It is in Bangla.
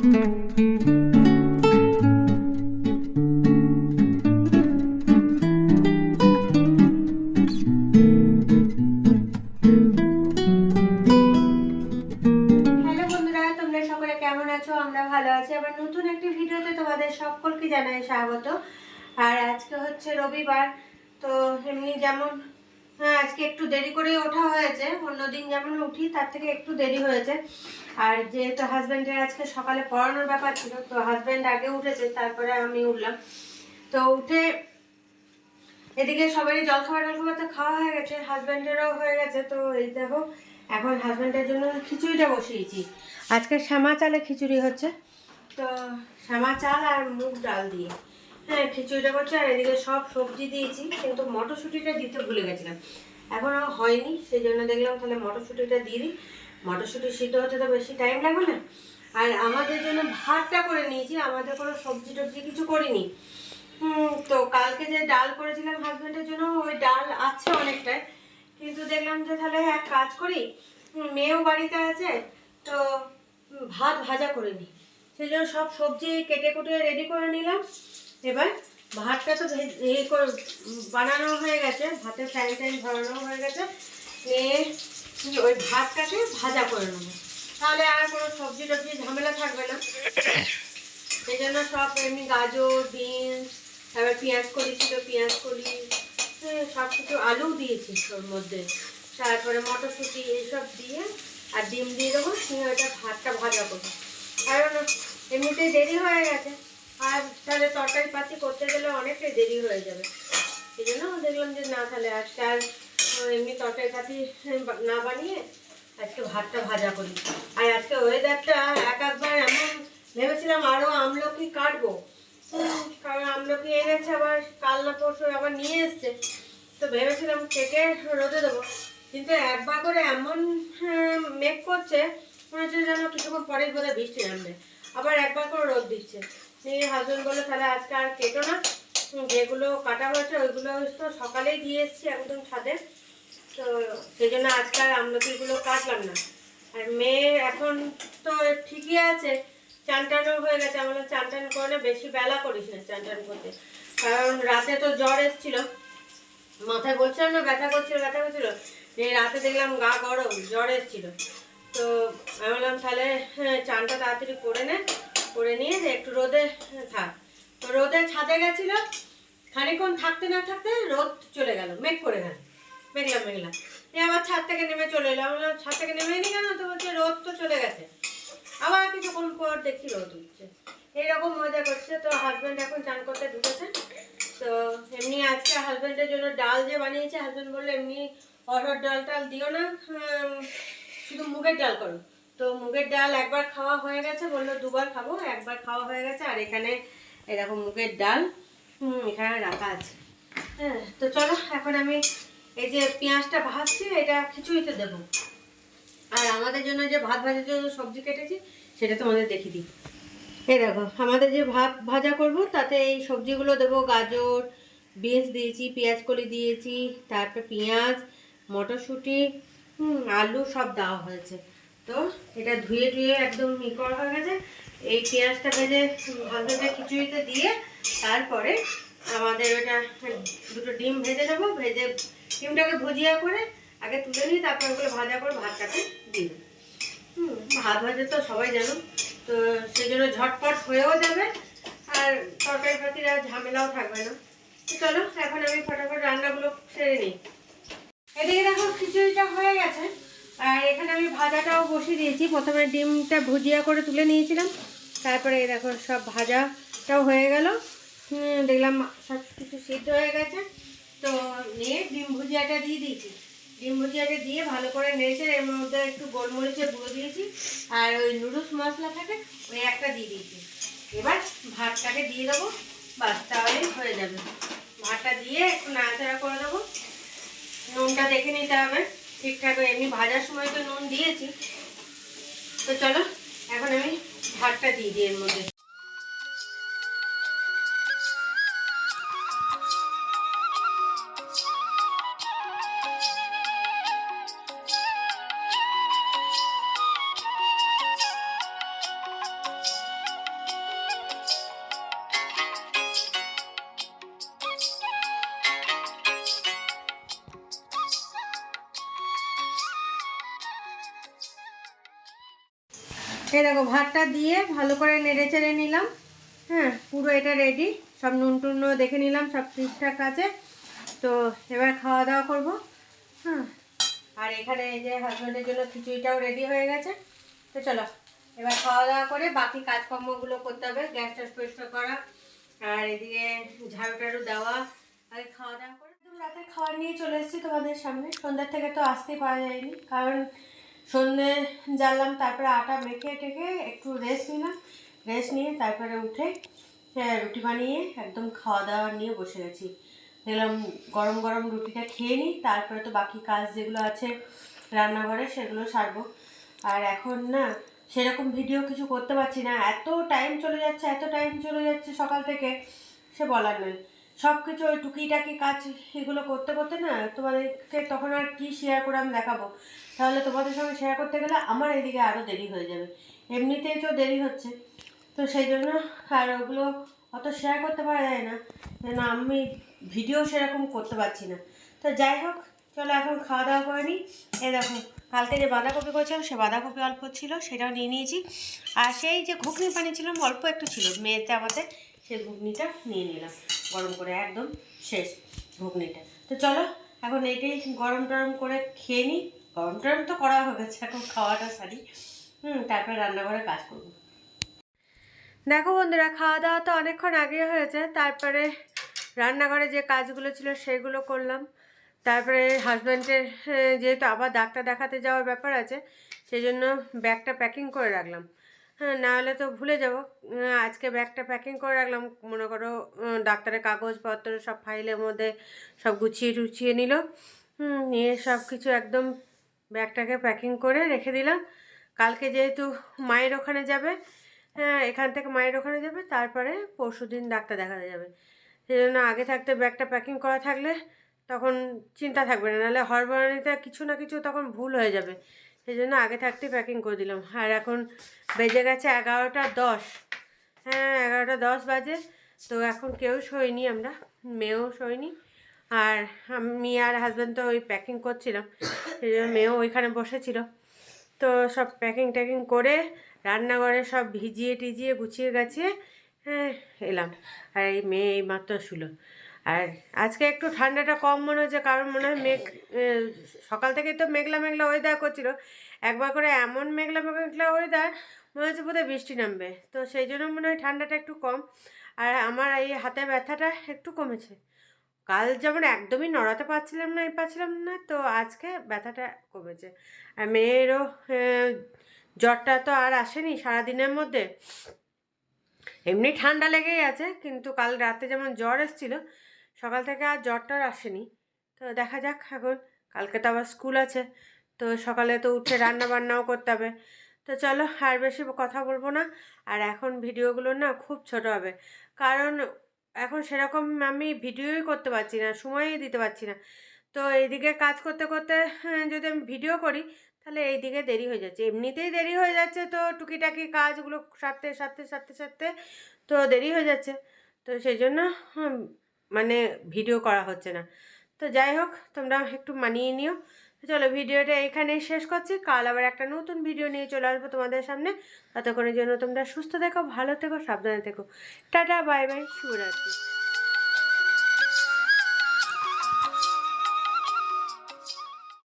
আমরা ভালো আছি। আবার নতুন একটি ভিডিওতে তোমাদের সকলকে জানাই স্বাগত। আর আজকে হচ্ছে রবিবার, তো এমনি যেমন আজকে একটু দেরি করেই ওঠা হয়েছে, অন্যদিন যেমন উঠি তার থেকে একটু দেরি হয়েছে। আর যেহেতু হাজব্যান্ডের আজকে সকালে পড়ানোর ব্যাপার ছিল, তো হাজব্যান্ড আগে উঠেছে, তারপরে আমি উঠলাম। তো উঠে এদিকে সবারই জলখাবার তো খাওয়া হয়ে গেছে, হাজব্যান্ডেরও হয়ে গেছে। তো এই দেখো এখন হাজব্যান্ডের জন্য খিচুড়িটা বসিয়েছি। আজকে শ্যামা চালে খিচুড়ি হচ্ছে, তো শ্যামা চাল আর মুগ ডাল দিয়ে খিচুড়িটা করছে। আর এদিকে সব সবজি দিয়েছি, কিন্তু মটরশুঁটিটা দিতে ভুলে গেছিলাম, এখনও হয়নি। সেই জন্য দেখলাম তাহলে মটরশুঁটিটা দিয়ে দিই। মটরশুঁটি সিদ্ধ হতে তো বেশি টাইম লাগবে না। আর আমাদের জন্য ভাতটা করে নিয়েছি, আমাদের কোনো সবজি টবজি কিছু করিনি। তো কালকে যে ডাল করেছিলাম হাজব্যান্ডের জন্য, ওই ডাল আছে অনেকটাই, কিন্তু দেখলাম যে তাহলে এক কাজ করি, মেয়েও বাড়িতে আছে, তো ভাত ভাজা করে নিই। সেই জন্য সব সবজি কেটে কুটে রেডি করে নিলাম। এবার ভাতটা তো বানানো হয়ে গেছে, ভাতের ফ্যান ট্যান ধরানো হয়ে গেছে, নিয়ে ওই ভাতটাকে ভাজা করে নেবো, তাহলে আর কোনো সবজি টবজি ঝামেলা থাকবে না। সেই জন্য সব এমনি গাজর, বিনস, তারপর পেঁয়াজ কলি ছিল, পেঁয়াজ কলি, সব কিছু, আলু দিয়েছি ওর মধ্যে, তারপরে মটরশুঁটি এইসব দিয়ে আর ডিম দিয়ে দেবো, নিয়ে ওইটা ভাতটা ভাজা করবো। কারণ এমনিতেই দেরি হয়ে গেছে, আর তাহলে তরকারি পাতি করতে গেলে অনেকটাই দেরি হয়ে যাবে। সেই জন্য দেখলাম যে না, তাহলে আজকে আর এমনি তরকারি পাতি না বানিয়ে আজকে ভাতটা ভাজা করি। আর আজকে ওয়েদারটা একবার এমন ভেবেছিলাম আরও আমলকি কাটবো, কারণ আমলকি এনেছে আবার, কাল না পরশু আবার নিয়ে এসছে, তো ভেবেছিলাম কেটে রোদে দেবো, কিন্তু একবার করে এমন মেঘ করছে, মনে হচ্ছে যেন কিছুক্ষণ পরে বোধহয় বৃষ্টি নামবে, আবার একবার করে রোদ দিচ্ছে। নিয়ে হাজব্যান্ড বললো তাহলে আজকে আর কেটো না, যেগুলো কাটা হয়েছে ওইগুলো তো সকালেই দিয়ে এসছি একদম ছাদে, তো সেই জন্য আজকে আর আমলকিগুলো কাটলাম না। আর মেয়ে এখন তো ঠিকই আছে, চান টানও হয়ে গেছে। আমরা চান টান করে না, বেশি বেলা করিস না চান টান করতে, কারণ রাতে তো জ্বর এসেছিলো, মাথায় বলছিলাম না ব্যথা করছিল, রাতে দেখলাম গা গরম, জ্বর এসেছিলো। তো আমি বললাম তাহলে চানটা তাড়াতাড়ি করে নিয়ে একটু রোদে থাক। তো রোদে ছাদে গেছিলো, খানিক্ষণ থাকতে না থাকতে রোদ চলে গেল, মেঘ করে গেল, মেঘলা। আবার ছাদ থেকে নেমে চলে এলাম, ছাদ থেকে নেমে নি কেন, তো বলছে রোদ তো চলে গেছে। আবার কিছুক্ষণ পর দেখি রোদ উঠছে, এইরকম মজা করছে। তো হাজব্যান্ড এখন চান করতে ঢুকেছে। তো এমনি আজকে হাজব্যান্ডের জন্য ডাল যে বানিয়েছে, হাজব্যান্ড বললো এমনি অরহর ডাল টাল দিও না, শুধু মুগের ডাল করো। তো মুগের ডাল একবার খাওয়া হয়ে গেছে, বললো দুবার খাবো, একবার খাওয়া হয়ে গেছে। আর এখানে এরকম মুগের ডাল এখানে রাখা আছে। হ্যাঁ, তো চলো এখন আমি এই যে পেঁয়াজটা ভাজছি, এটা খিচুড়িতে দেবো। আর আমাদের জন্য যে ভাত ভাজার জন্য সবজি কেটেছি সেটা তোমাদের দেখিয়ে দিই। এই দেখো আমাদের যে ভাত ভাজা করব, তাতে এই সবজিগুলো দেবো। গাজর, বিনস দিয়েছি, পেঁয়াজ কলি দিয়েছি, তারপর পেঁয়াজ, মটরশুঁটি, আলু সব দেওয়া হয়েছে। তো এটা ধুয়ে একদম করা হয়ে গেছে। এই পেঁয়াজটা ভেজে ভাজতে খিচুড়িতে দিয়ে তারপরে আমাদের ওটা দুটো ডিম ভেজে নেবো, ভেজে ডিমটাকে ভুজিয়া করে আগে তুলে নিই, তারপর ওগুলো ভাজা করে ভাতটাকে দিই। ভাত ভাজা তো সবাই জানো, তো সেই জন্য ঝটপট হয়েও যাবে, আর তরকারি পাতির আর ঝামেলাও থাকবে না। চলো এখন আমি ফটাফট রান্নাগুলো সেরে নিই। এদিকে দেখো খিচুড়িটা হয়ে গেছে, আর এখানে আমি ভাজাটাও বসিয়ে দিয়েছি। প্রথমে ডিমটা ভুজিয়া করে তুলে নিয়েছিলাম, তারপরে এই দেখো সব ভাজাটাও হয়ে গেল, দেখলাম সব কিছু সিদ্ধ হয়ে গেছে। তো নিয়ে ডিম ভুজিয়াটা দিয়ে দিয়েছি, ডিম ভুজিয়াটা দিয়ে ভালো করে নেড়েছে, এর মধ্যে একটু গোলমরিচের গুঁড়ো দিয়েছি, আর ওই নুডলস মশলা থাকে ওই একটা দিয়ে দিয়েছি। এবার ভাতটাকে দিয়ে দেবো, বাস তাহলেই হয়ে যাবে। ভাতটা দিয়ে একটু নাড়াচাড়া করে দেবো, নুনটা দেখে নিতে হবে ঠিকঠাক, এমনি ভাজার সময় তো নুন দিয়েছি। তো চলো এখন আমি ভাতটা দিয়ে দিই এর মধ্যে। এই দেখো ভাতটা দিয়ে ভালো করে নেড়ে চেড়ে নিলাম। হ্যাঁ, পুরো এটা রেডি, সব নুন টুনও দেখে নিলাম, সব ঠিকঠাক আছে। তো এবার খাওয়া দাওয়া করবো। হ্যাঁ, আর এখানে এই যে হাজব্যান্ডের জন্য খিচুড়িটাও রেডি হয়ে গেছে। তো চলো এবার খাওয়া দাওয়া করে বাকি কাজকর্মগুলো করতে হবে, গ্যাস ট্যাস পরিষ্কার করা, আর এদিকে ঝাড়ু টাড়ু দেওয়া। আগে খাওয়া দাওয়া করে একদম রাতে খাওয়ার নিয়ে চলে এসেছি তোমাদের সামনে। সন্ধ্যার থেকে তো আসতেই পারা যায়নি, কারণ সন্ধ্যে জ্বাললাম, তারপরে আটা মেখে টেখে একটু রেস্ট নিলাম। রেস্ট নিয়ে তারপরে উঠে রুটি বানিয়ে একদম খাওয়া দাওয়া নিয়ে বসে গেছি। দেখলাম গরম গরম রুটিটা খেয়ে নিই, তারপরে তো বাকি কাজ যেগুলো আছে রান্নাঘরে সেগুলো সারবো। আর এখন না সেরকম ভিডিও কিছু করতে পারছি না, এত টাইম চলে যাচ্ছে সকাল থেকে, সে বলার নয়। সব কিছু ওই টুকিটাকি কাজ এগুলো করতে করতে না তোমাদেরকে তখন আর কি শেয়ার করে আমি দেখাবো। তাহলে তোমাদের সঙ্গে শেয়ার করতে গেলে আমার এদিকে আরও দেরি হয়ে যাবে, এমনিতেই তো দেরি হচ্ছে। তো সেই জন্য আর ওগুলো অত শেয়ার করতে পারা যায় না, যেন আমি ভিডিও সেরকম করতে পারছি না। তো যাই হোক, চলো এখন খাওয়া দাওয়া করে নিই। এ দেখো কালকে যে বাঁধাকপি করেছিলাম, সে বাঁধাকপি অল্প ছিল, সেটাও নিয়ে নিয়েছি। আর সেই যে ঘুগনি বানিয়েছিলাম অল্প একটু ছিল মেয়েতে আমাদের, সেই ঘুগনিটা নিয়ে নিলাম গরম করে, একদম শেষ ঘুগনিটা। তো চলো এখন এইটাই গরম টরম করে খেয়ে নিই। গরম টরম তো করা হয়ে গেছে, এখন খাওয়াটা সারি, তারপরে রান্নাঘরে কাজ করবো। দেখো বন্ধুরা, খাওয়া দাওয়া তো অনেকক্ষণ আগে হয়েছে, তারপরে রান্নাঘরে যে কাজগুলো ছিল সেগুলো করলাম। তারপরে হাজব্যান্ডের যেহেতু আবার ডাক্তার দেখাতে যাওয়ার ব্যাপার আছে, সেই জন্য ব্যাগটা প্যাকিং করে রাখলাম। হ্যাঁ, নাহলে তো ভুলে যাব। আজকে ব্যাগটা প্যাকিং করে রাখলাম, মনে করো ডাক্তারের কাগজপত্র সব ফাইলের মধ্যে সব গুছিয়ে টুছিয়ে নিল, নিয়ে সব কিছু একদম ব্যাগটাকে প্যাকিং করে রেখে দিলাম। কালকে যেহেতু মায়ের ওখানে যাবে, হ্যাঁ এখান থেকে মায়ের ওখানে যাবে, তারপরে পরশুদিন ডাক্তার দেখাতে যাবে। সেই জন্য আগে থাকতে ব্যাগটা প্যাকিং করা থাকলে তখন চিন্তা থাকবে না, নাহলে হড়বড়ানিতে কিছু না কিছু তখন ভুল হয়ে যাবে। সেই জন্য আগে থাকতে প্যাকিং করে দিলাম। আর এখন বেজে গেছে 11:10। হ্যাঁ, 11:10 বাজে। তো এখন কেউ শোয়নি, আমরা মেয়েও শোয়নি। আর আমি আর হাজব্যান্ড তো ওই প্যাকিং করছিলাম, সেই জন্য মেয়েও ওইখানে বসেছিল। তো সব প্যাকিং ট্যাকিং করে রান্নাঘরে সব ভিজিয়ে টিজিয়ে গুছিয়ে গাছিয়ে হ্যাঁ এলাম। আর এই মেয়ে এই মাত্র শুলো। আর আজকে একটু ঠান্ডাটা কম মনে হচ্ছে, কারণ মনে হয় মেঘ, সকাল থেকে তো মেঘলা মেঘলা ওয়েদার করছিল, একবার করে এমন মেঘলা মেঘলা ওয়েদার মনে হচ্ছে বোধহয় বৃষ্টি নামবে। তো সেই জন্য মনে হয় ঠান্ডাটা একটু কম। আর আমার এই হাতে ব্যথাটা একটু কমেছে। কাল যেমন একদমই নড়াতে পারছিলাম না, তো আজকে ব্যথাটা কমেছে। আর মেয়েরও জ্বরটা তো আর আসেনি সারাদিনের মধ্যে, এমনি ঠান্ডা লেগেই আছে, কিন্তু কাল রাতে যেমন জ্বর এসেছিলো, সকাল থেকে আর জ্বরটা আসেনি। তো দেখা যাক, এখন কালকে তো আবার স্কুল আছে, তো সকালে তো উঠে রান্না বান্নাও করতে হবে। তো চলো আর বেশি কথা বলবো না। আর এখন ভিডিওগুলো না খুব ছোট হবে, কারণ এখন সেরকম আমি ভিডিওই করতে পারছি না, সময়ই দিতে পারছি না। তো এইদিকে কাজ করতে করতে যদি আমি ভিডিও করি, তাহলে এইদিকে দেরি হয়ে যাচ্ছে, এমনিতেই দেরি হয়ে যাচ্ছে, তো টুকিটাকি কাজগুলো সারতে সারতে সারতে সারতে তো দেরি হয়ে যাচ্ছে। তো সেই জন্য মানে ভিডিও করা হচ্ছে না। তো যাই হোক, তোমরা একটু মানিয়ে নিও। চলো ভিডিওটা এখানেই শেষ করছি, কাল আবার একটা নতুন ভিডিও নিয়ে চলে আসবো তোমাদের সামনে। ততক্ষণের জন্য তোমরা সুস্থ থেকো, ভালো থেকো, সাবধানে থেকো। টাটা, বাই বাই, শুভরাত্রি।